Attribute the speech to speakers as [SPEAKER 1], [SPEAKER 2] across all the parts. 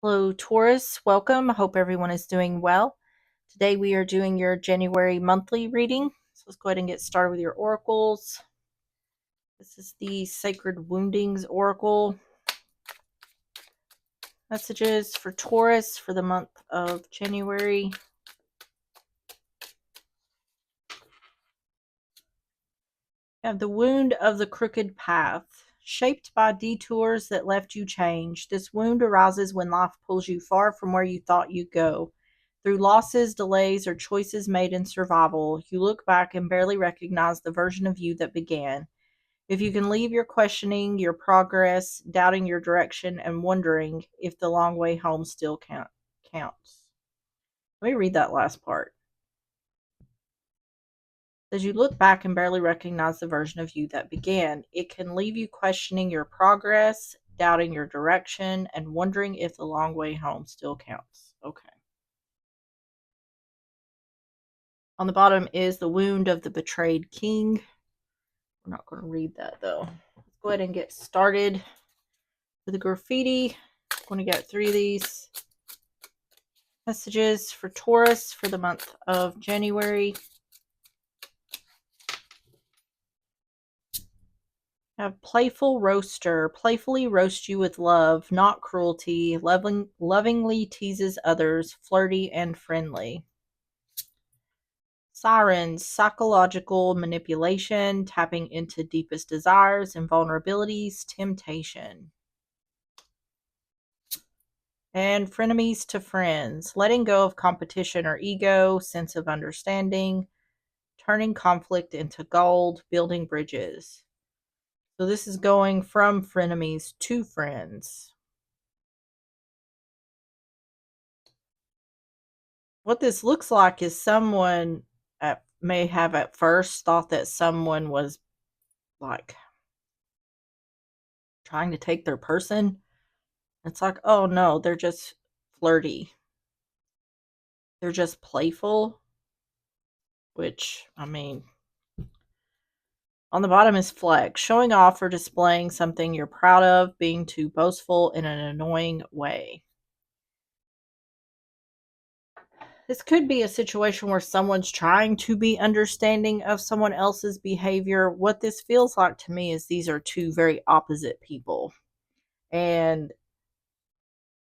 [SPEAKER 1] Hello, Taurus. Welcome. I hope everyone is doing well. Today we are doing your January monthly reading. So let's go ahead and get started with your oracles. This is the Sacred Woundings Oracle. Messages for Taurus for the month of January. You have the wound of the crooked path. Shaped by detours that left you changed, this wound arises when life pulls you far from where you thought you'd go. Through losses, delays, or choices made in survival, you look back and barely recognize the version of you that began. If you can leave your questioning, your progress, doubting your direction, and wondering if the long way home still counts. Let me read that last part. As you look back and barely recognize the version of you that began, it can leave you questioning your progress, doubting your direction, and wondering if the long way home still counts. Okay. On the bottom is the wound of the betrayed king. We're not going to read that though. Let's go ahead and get started with the graffiti. I'm going to get 3 of these messages for Taurus for the month of January. Have playful roaster, playfully roast you with love, not cruelty, lovingly teases others, flirty and friendly. Sirens, psychological manipulation, tapping into deepest desires and vulnerabilities, temptation. And frenemies to friends, letting go of competition or ego, sense of understanding, turning conflict into gold, building bridges. So this is going from frenemies to friends. What this looks like is someone may have at first thought that someone was like trying to take their person. It's like, oh no, they're just flirty. They're just playful, which, I mean, on the bottom is flex, showing off or displaying something you're proud of, being too boastful in an annoying way. This could be a situation where someone's trying to be understanding of someone else's behavior. What this feels like to me is these are two very opposite people. And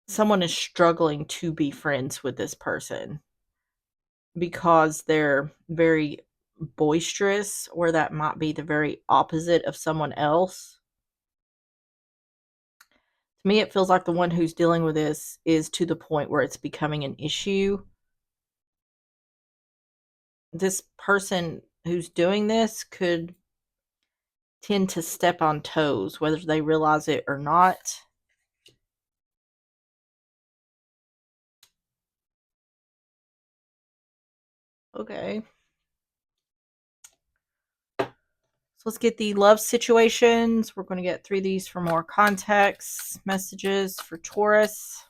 [SPEAKER 1] someone is struggling to be friends with this person because they're very boisterous, or that might be the very opposite of someone else. To me, it feels like the one who's dealing with this is to the point where it's becoming an issue. This person who's doing this could tend to step on toes, whether they realize it or not. Okay. So let's get the love situations. We're going to get 3 of these for more context. Messages for Taurus.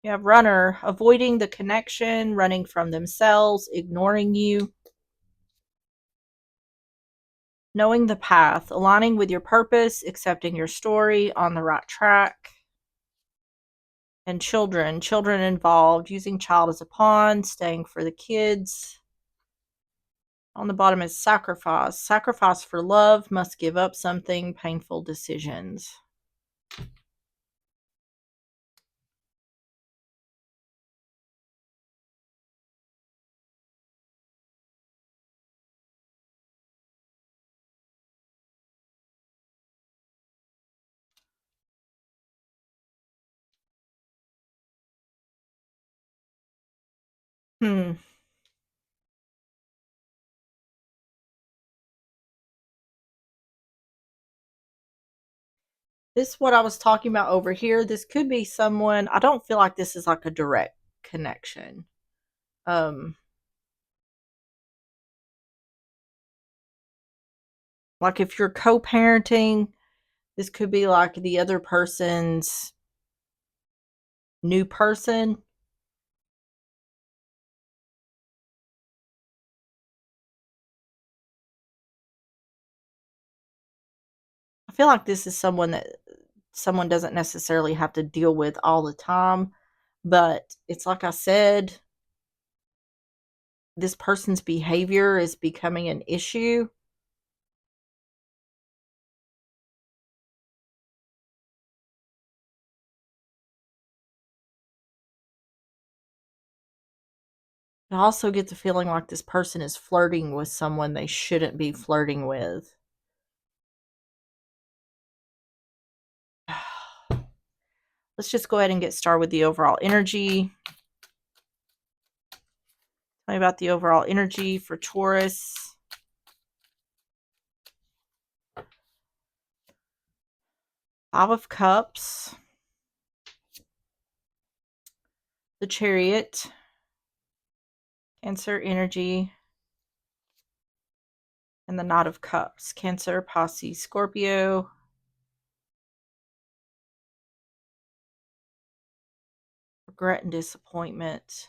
[SPEAKER 1] You have runner, avoiding the connection, running from themselves, ignoring you. Knowing the path, aligning with your purpose, accepting your story, on the right track. And children involved, using child as a pawn, staying for the kids. On the bottom is sacrifice. Sacrifice for love, must give up something, painful decisions. Hmm. This what I was talking about over here. This could be someone. I don't feel like this is like a direct connection. Um like if you're co-parenting, this could be like the other person's new person. I feel like this is someone that someone doesn't necessarily have to deal with all the time, but it's like I said, this person's behavior is becoming an issue. I also get the feeling like this person is flirting with someone they shouldn't be flirting with. Let's just go ahead and get started with the overall energy. Tell me about the overall energy for Taurus. Five of Cups. The Chariot. Cancer energy. And the Knight of Cups. Cancer, Pisces, Scorpio. Regret and disappointment.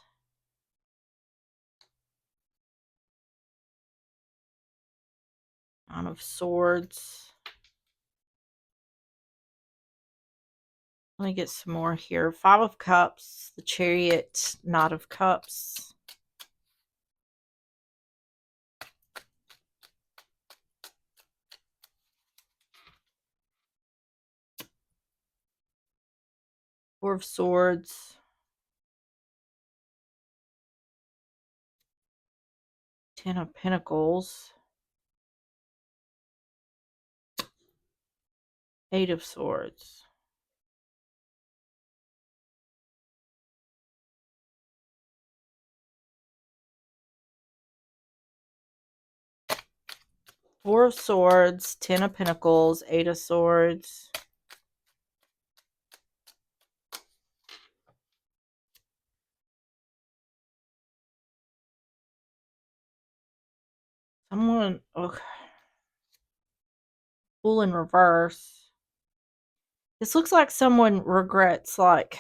[SPEAKER 1] Nine of Swords. Let me get some more here. Five of Cups, the Chariot, Knight of Cups. Four of Swords. Ten of Pentacles. Eight of Swords. Four of Swords, Ten of Pentacles, Eight of Swords. Someone, okay. Fool in reverse. This looks like someone regrets, like,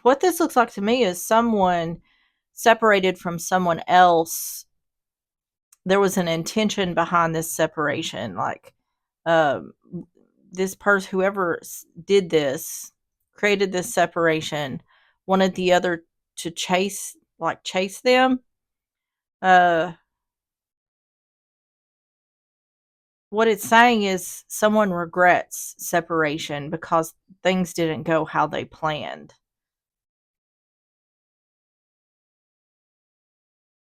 [SPEAKER 1] what this looks like to me is someone separated from someone else. There was an intention behind this separation. Like, um, this person, whoever did this, created this separation, wanted the other to chase them. What it's saying is someone regrets separation because things didn't go how they planned.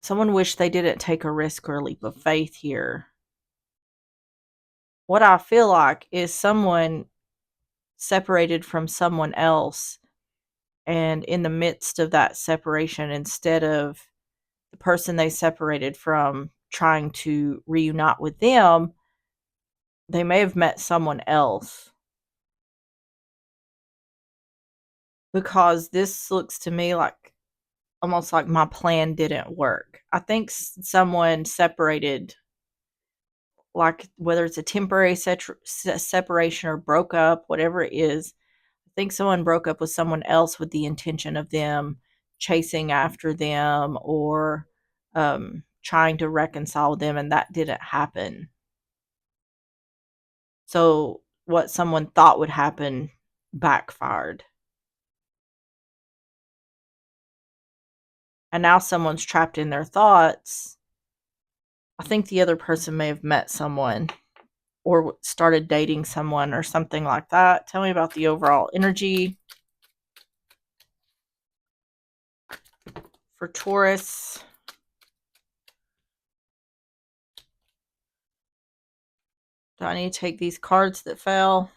[SPEAKER 1] Someone wished they didn't take a risk or a leap of faith here. What I feel like is someone separated from someone else, and in the midst of that separation, instead of the person they separated from trying to reunite with them, they may have met someone else. Because this looks to me like almost like my plan didn't work. I think someone separated, like whether it's a temporary separation or broke up, whatever it is. I think someone broke up with someone else with the intention of them chasing after them or trying to reconcile with them, and that didn't happen. So what someone thought would happen backfired. And now someone's trapped in their thoughts. I think the other person may have met someone or started dating someone or something like that. Tell me about the overall energy for Taurus. Do I need to take these cards that fell?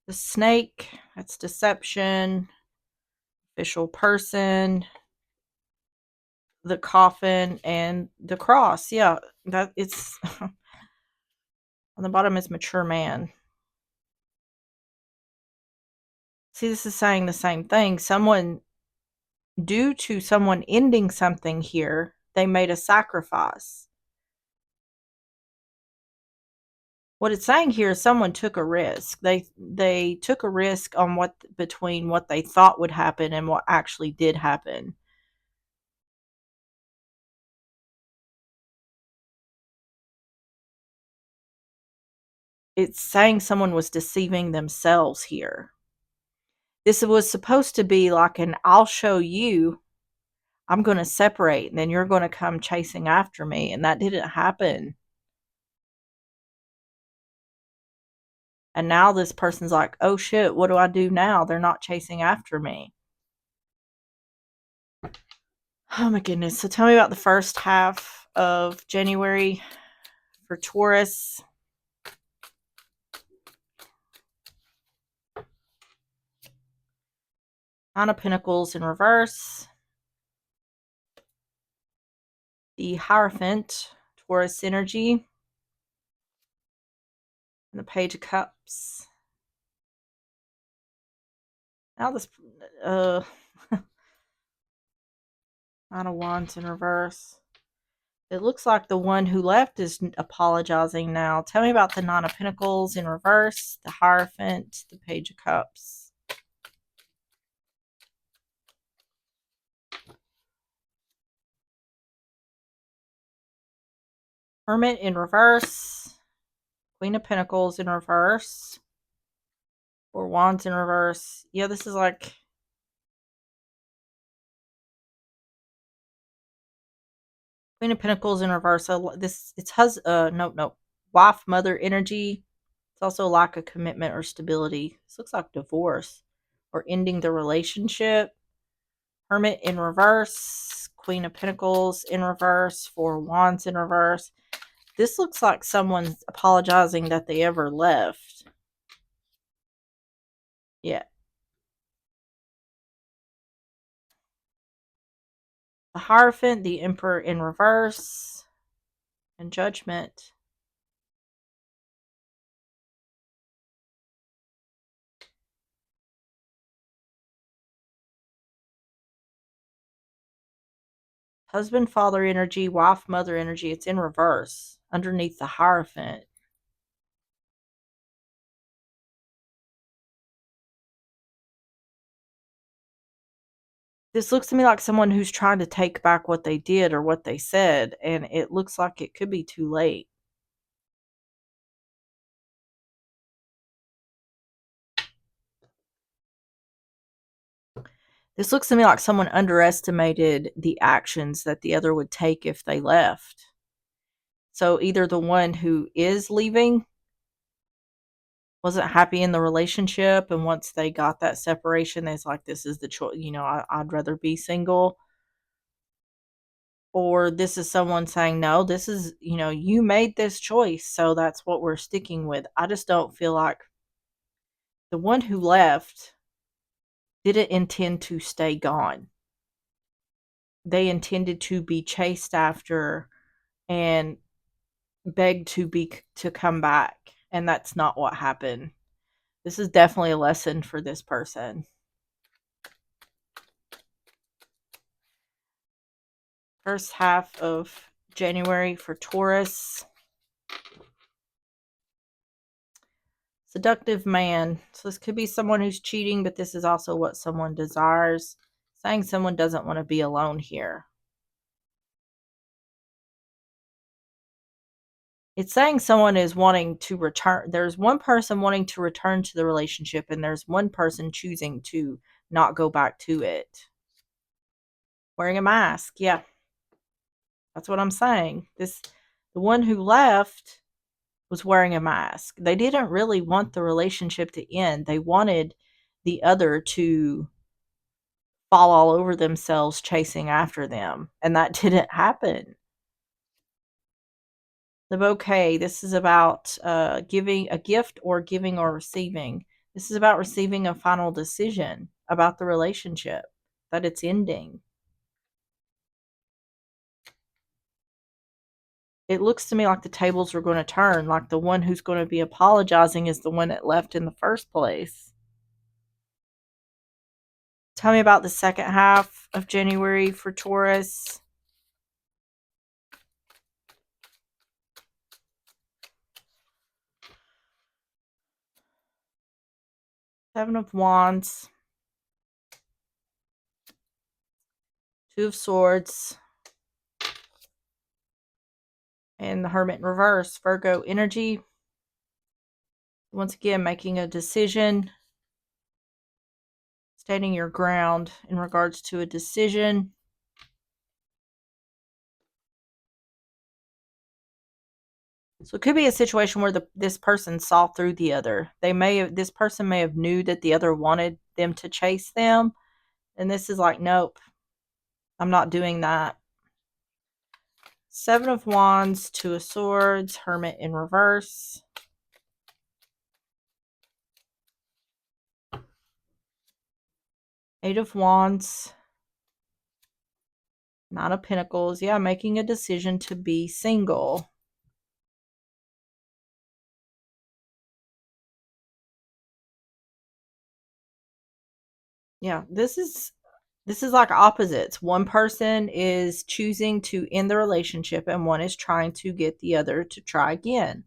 [SPEAKER 1] The snake, that's deception. Official person. The coffin and the cross. Yeah, that it's on the bottom is mature man. See, this is saying the same thing. Someone, due to someone ending something here, they made a sacrifice. What it's saying here is someone took a risk. They took a risk on what between what they thought would happen and what actually did happen. It's saying someone was deceiving themselves here. This was supposed to be like an I'll show you, I'm going to separate, and then you're going to come chasing after me. And that didn't happen. And now this person's like, oh shit, what do I do now? They're not chasing after me. Oh my goodness. So tell me about the first half of January for Taurus. Nine of Pentacles in reverse. The Hierophant, Taurus energy. And the Page of Cups. Now this, Nine of Wands in reverse. It looks like the one who left is apologizing now. Tell me about the Nine of Pentacles in reverse, the Hierophant, the Page of Cups. Hermit in reverse, Queen of Pentacles in reverse, Four Wands in reverse. Yeah, this is like Queen of Pentacles in reverse. No, wife, mother energy. It's also lack of commitment or stability. This looks like divorce or ending the relationship. Hermit in reverse, Queen of Pentacles in reverse, Four Wands in reverse. This looks like someone's apologizing that they ever left. Yeah. The Hierophant, the Emperor in reverse, and Judgment. Husband, father energy, wife, mother energy. It's in reverse underneath the Hierophant. This looks to me like someone who's trying to take back what they did or what they said, and it looks like it could be too late. This looks to me like someone underestimated the actions that the other would take if they left. So either the one who is leaving wasn't happy in the relationship, and once they got that separation, it's like, this is the choice, I'd rather be single. Or this is someone saying, no, this is, you made this choice, so that's what we're sticking with. I just don't feel like the one who left didn't intend to stay gone. They intended to be chased after and begged to come back, and that's not what happened. This is definitely a lesson for this person. First half of January for Taurus. Seductive man. So this could be someone who's cheating, but this is also what someone desires. Saying someone doesn't want to be alone here. It's saying someone is wanting to return. There's one person wanting to return to the relationship, and there's one person choosing to not go back to it. Wearing a mask. Yeah. That's what I'm saying. The one who left was wearing a mask. They didn't really want the relationship to end. They wanted the other to fall all over themselves chasing after them, and that didn't happen. The bouquet. This is about giving a gift or giving or receiving. This is about receiving a final decision about the relationship, that it's ending. It looks to me like the tables are going to turn, like the one who's going to be apologizing is the one that left in the first place. Tell me about the second half of January for Taurus. Seven of Wands. Two of Swords. And the Hermit in reverse. Virgo energy. Once again, making a decision. Standing your ground in regards to a decision. So it could be a situation where this person saw through the other. This person may have knew that the other wanted them to chase them. And this is like, nope, I'm not doing that. Seven of Wands, Two of Swords, Hermit in reverse. Eight of Wands. Nine of Pentacles. Yeah, making a decision to be single. Yeah, this is like opposites. One person is choosing to end the relationship and one is trying to get the other to try again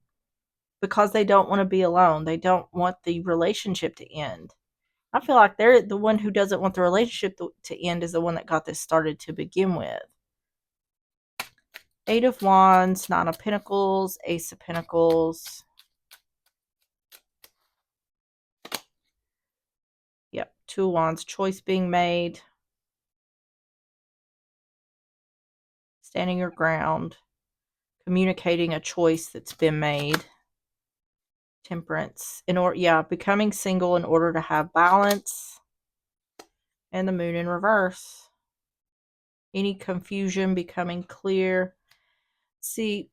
[SPEAKER 1] because they don't want to be alone. They don't want the relationship to end. I feel like they're the one who doesn't want the relationship to end is the one that got this started to begin with. Eight of Wands, Nine of Pentacles, Ace of Pentacles. Yep, Two of Wands, choice being made. Standing your ground. Communicating a choice that's been made. Temperance. Becoming single in order to have balance. And the Moon in reverse. Any confusion becoming clear. See,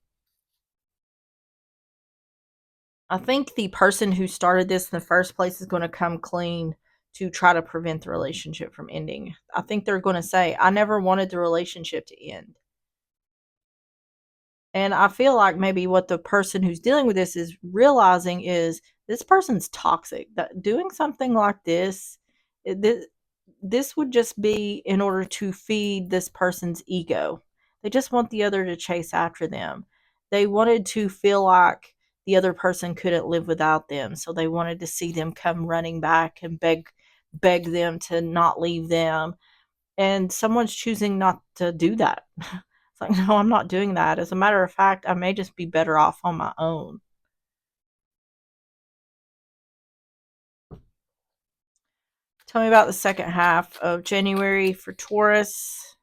[SPEAKER 1] I think the person who started this in the first place is going to come clean to try to prevent the relationship from ending. I think they're going to say, I never wanted the relationship to end. And I feel like maybe what the person who's dealing with this is realizing is this person's toxic. That doing something like this, this would just be in order to feed this person's ego. They just want the other to chase after them. They wanted to feel like the other person couldn't live without them. So they wanted to see them come running back and beg them to not leave them. And someone's choosing not to do that. It's like, no, I'm not doing that. As a matter of fact, I may just be better off on my own. Tell me about the second half of January for Taurus.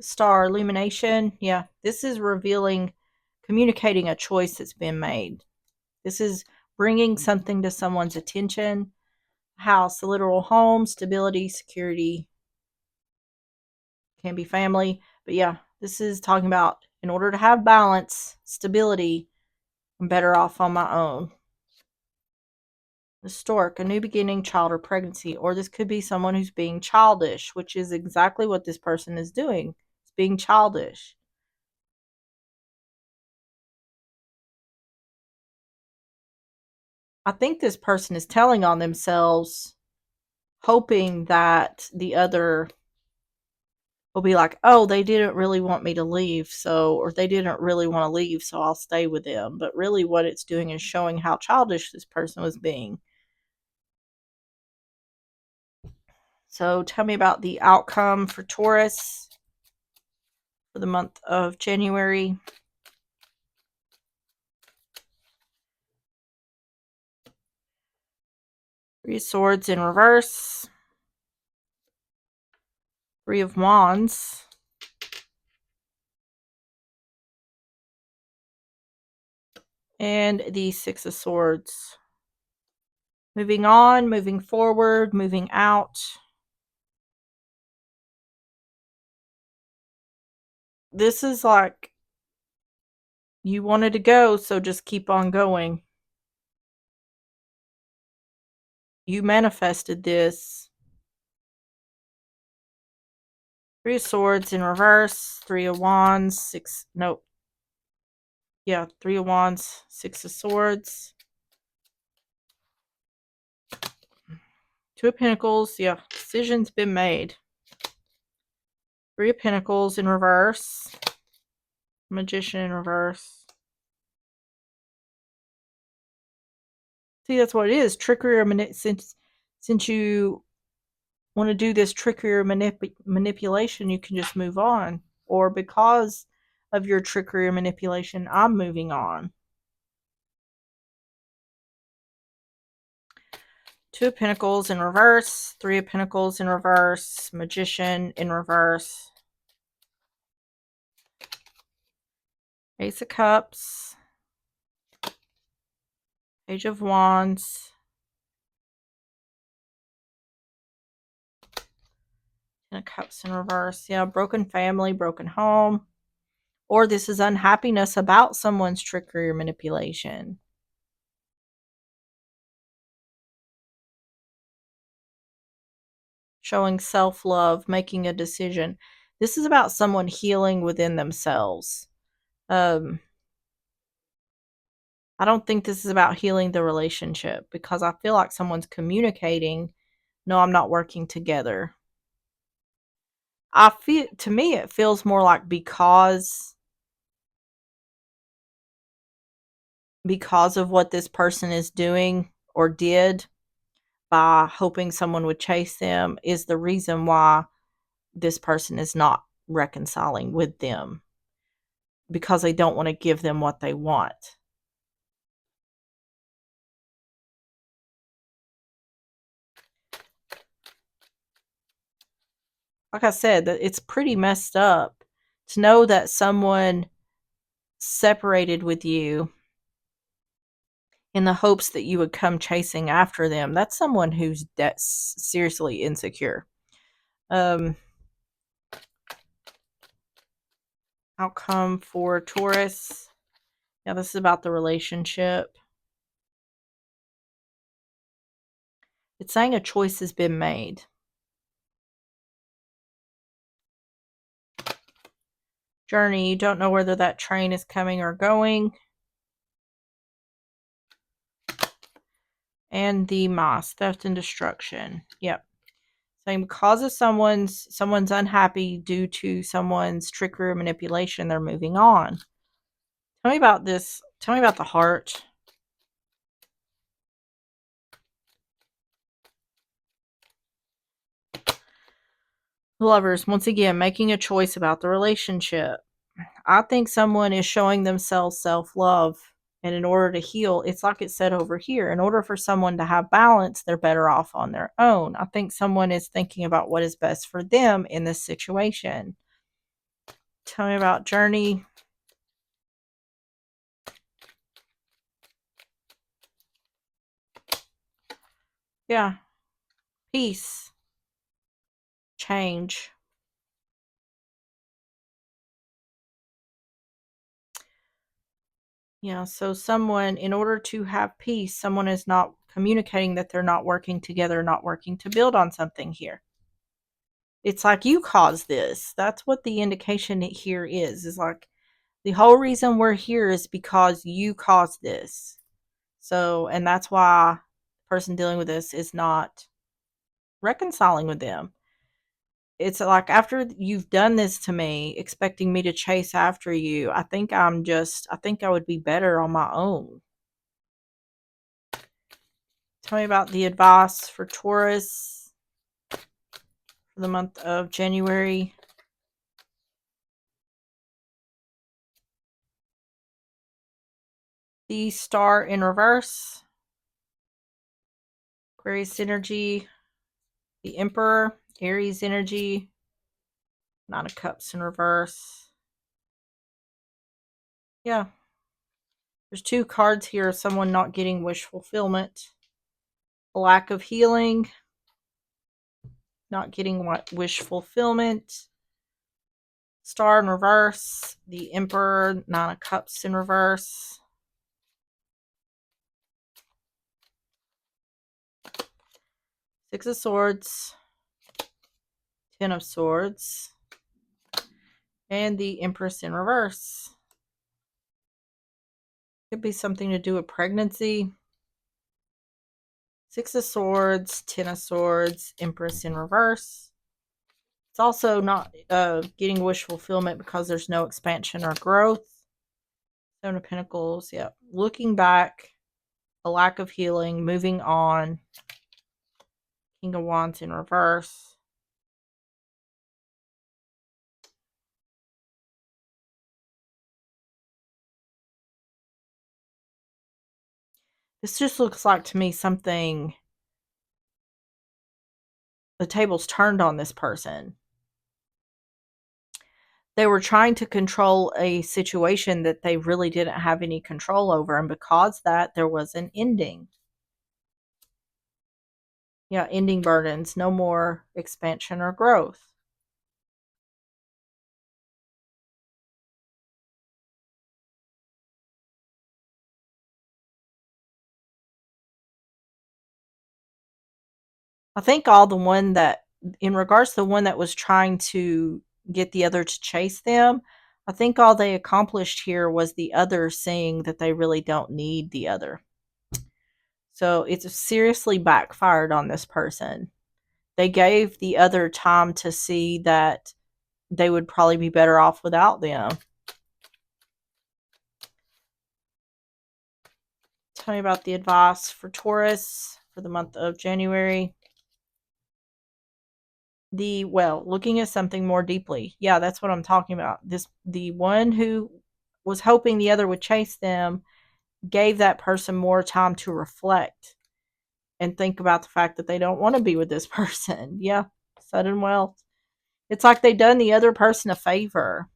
[SPEAKER 1] Star illumination. Yeah, this is revealing, communicating a choice that's been made. This is bringing something to someone's attention. House, a literal home, stability, security. Can be family. But yeah, this is talking about in order to have balance, stability, I'm better off on my own. The stork, a new beginning, child, or pregnancy. Or this could be someone who's being childish, which is exactly what this person is doing. It's being childish. I think this person is telling on themselves, hoping that the other will be like, oh, they didn't really want me to leave, so, or they didn't really want to leave, so I'll stay with them. But really what it's doing is showing how childish this person was being. So tell me about the outcome for Taurus for the month of January. Three of Swords in reverse. Three of Wands. And the Six of Swords. Moving on, moving forward, moving out. This is like, you wanted to go, so just keep on going. You manifested this. Three of Swords in reverse. Three of Wands. Six. Nope. Yeah, Three of Wands. Six of Swords. Two of Pentacles. Yeah, decision's been made. Three of Pentacles in reverse. Magician in reverse. See, that's what it is. Trickery or since you want to do this trickery or manipulation, you can just move on. Or because of your trickery or manipulation, I'm moving on. Two of Pentacles in reverse. Three of Pentacles in reverse. Magician in reverse. Ace of Cups. Page of Wands. Ten of Cups in reverse. Yeah, broken family, broken home. Or this is unhappiness about someone's trickery or manipulation. Showing self-love, making a decision. This is about someone healing within themselves. I don't think this is about healing the relationship, because I feel like someone's communicating, no, I'm not working together. To me, it feels more like because of what this person is doing or did by hoping someone would chase them is the reason why this person is not reconciling with them, because they don't want to give them what they want. Like I said, that it's pretty messed up to know that someone separated with you in the hopes that you would come chasing after them. That's someone who's seriously insecure. Outcome for Taurus. Yeah, this is about the relationship. It's saying a choice has been made. Journey, you don't know whether that train is coming or going. And the Moss, theft and destruction. Yep. Saying because of someone's unhappy due to someone's trickery or manipulation, they're moving on. Tell me about this. Tell me about the heart. Lovers, once again, making a choice about the relationship. I think someone is showing themselves self-love. And in order to heal, it's like it said over here, in order for someone to have balance, they're better off on their own. I think someone is thinking about what is best for them in this situation. Tell me about Journey. Yeah. Peace. Change. Yeah, so someone, in order to have peace, someone is not communicating that they're not working together, not working to build on something here. It's like you caused this. That's what the indication here is like the whole reason we're here is because you caused this. So, and that's why the person dealing with this is not reconciling with them. It's like, after you've done this to me, expecting me to chase after you, I think I would be better on my own. Tell me about the advice for Taurus for the month of January. The Star in reverse. Aquarius energy. The Emperor. Aries energy. Nine of Cups in reverse. Yeah. There's two cards here of someone not getting wish fulfillment. Lack of healing. Not getting wish fulfillment. Star in reverse. The Emperor. Nine of Cups in reverse. Six of Swords. Ten of Swords. And the Empress in reverse. Could be something to do with pregnancy. Six of Swords, Ten of Swords, Empress in reverse. It's also not getting wish fulfillment because there's no expansion or growth. Seven of Pentacles, yeah. Looking back, a lack of healing, moving on. King of Wands in reverse. This just looks like to me something, the tables turned on this person. They were trying to control a situation that they really didn't have any control over, and because that, there was an ending. Yeah, ending burdens, no more expansion or growth. I think all the one that, in regards to the one that was trying to get the other to chase them, I think all they accomplished here was the other seeing that they really don't need the other. So it's seriously backfired on this person. They gave the other time to see that they would probably be better off without them. Tell me about the advice for Taurus for the month of January. Looking at something more deeply. Yeah, that's what I'm talking about. The one who was hoping the other would chase them gave that person more time to reflect and think about the fact that they don't want to be with this person. Yeah, sudden wealth. It's like they done the other person a favor.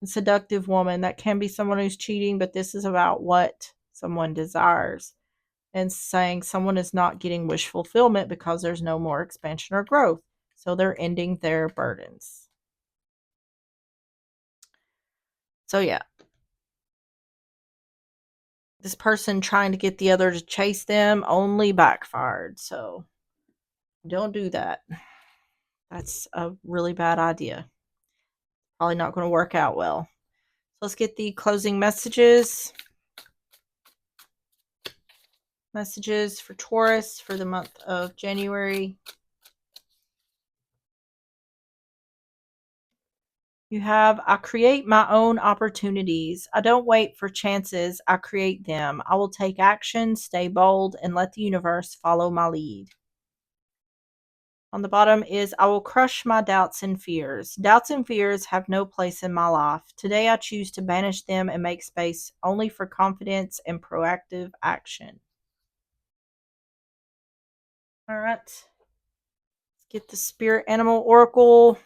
[SPEAKER 1] A seductive woman, that can be someone who's cheating, but this is about what someone desires. And saying someone is not getting wish fulfillment because there's no more expansion or growth. So they're ending their burdens. So yeah, this person trying to get the other to chase them only backfired. So don't do that. That's a really bad idea. Probably not going to work out well. So let's get the closing messages. Messages for Taurus for the month of January. You have, I create my own opportunities. I don't wait for chances. I create them. I will take action, stay bold, and let the universe follow my lead. On the bottom is, I will crush my doubts and fears. Doubts and fears have no place in my life. Today I choose to banish them and make space only for confidence and proactive action. All right. Let's get the Spirit Animal Oracle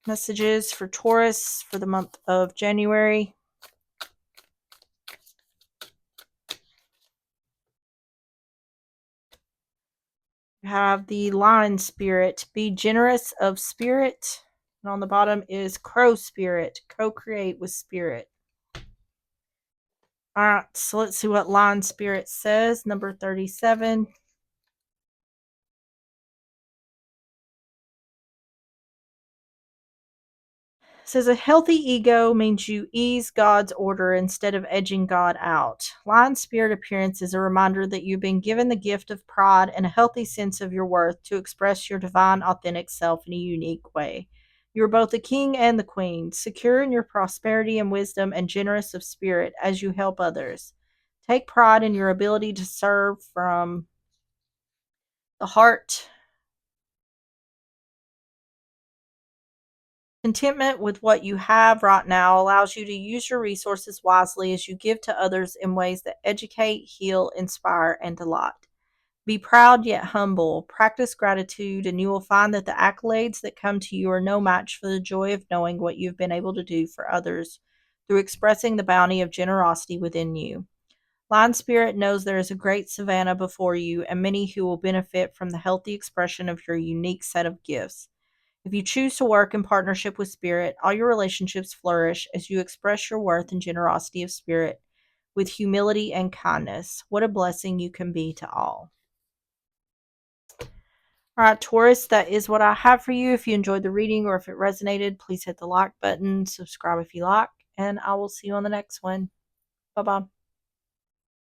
[SPEAKER 1] messages for Taurus for the month of January. You have the Lion Spirit. Be generous of spirit. And on the bottom is Crow Spirit. Co-create with Spirit. All right, so let's see what Lion Spirit says. Number 37. Says a healthy ego means you ease God's order instead of edging God out. Lion Spirit appearance is a reminder that you've been given the gift of pride and a healthy sense of your worth to express your divine, authentic self in a unique way. You are both the king and the queen, secure in your prosperity and wisdom and generous of spirit as you help others. Take pride in your ability to serve from the heart. Contentment with what you have right now allows you to use your resources wisely as you give to others in ways that educate, heal, inspire, and delight. Be proud yet humble. Practice gratitude, and you will find that the accolades that come to you are no match for the joy of knowing what you've been able to do for others through expressing the bounty of generosity within you. Lion Spirit knows there is a great savannah before you and many who will benefit from the healthy expression of your unique set of gifts. If you choose to work in partnership with Spirit, all your relationships flourish as you express your worth and generosity of spirit with humility and kindness. What a blessing you can be to all. All right, Taurus, that is what I have for you. If you enjoyed the reading or if it resonated, please hit the like button, subscribe if you like, and I will see you on the next one. Bye-bye.